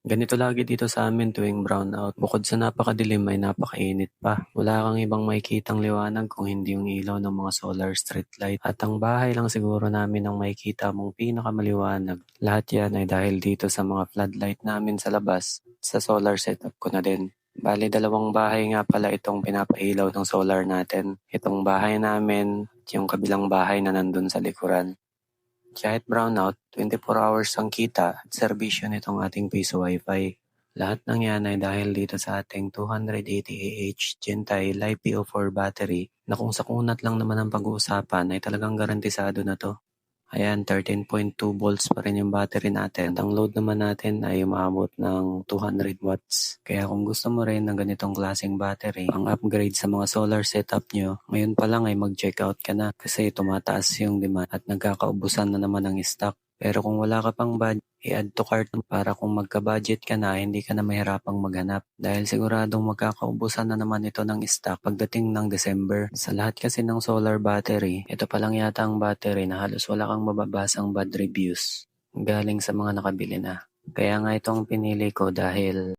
Ganito lagi dito sa amin tuwing brownout. Bukod sa napakadilim ay napakainit pa. Wala kang ibang makikitang liwanag kung hindi yung ilaw ng mga solar street light. At ang bahay lang siguro namin ang makikita mong pinakamaliwanag. Lahat yan ay dahil dito sa mga floodlight namin sa labas. Sa solar setup ko na din. Bali, dalawang bahay nga pala itong pinapailaw ng solar natin. Itong bahay namin, at yung kabilang bahay na nandun sa likuran. Kahit brownout, 24 hours ang kita at serbisyo nitong ating Piso Wi-Fi. Lahat ng yan ay dahil dito sa ating 280 AH Gentile LiPo4 battery na kung sa kunat lang naman ang pag-uusapan ay talagang garantisado na to. Ayan, 13.2 volts pa rin yung battery natin. Ang load naman natin ay umabot ng 200 watts. Kaya kung gusto mo rin ng ganitong klaseng battery, ang upgrade sa mga solar setup nyo, ngayon pa lang ay mag-check out ka na kasi tumataas yung demand at nagkakaubusan na naman ang stock. Pero kung wala ka pang budget, i-add to cart para kung magka-budget ka na, hindi ka na mahirapang maghanap. Dahil siguradong magkakaubusan na naman ito ng stock pagdating ng December. Sa lahat kasi ng solar battery, ito pa lang yata ang battery na halos wala kang mababasang bad reviews galing sa mga nakabili na. Kaya nga itong pinili ko dahil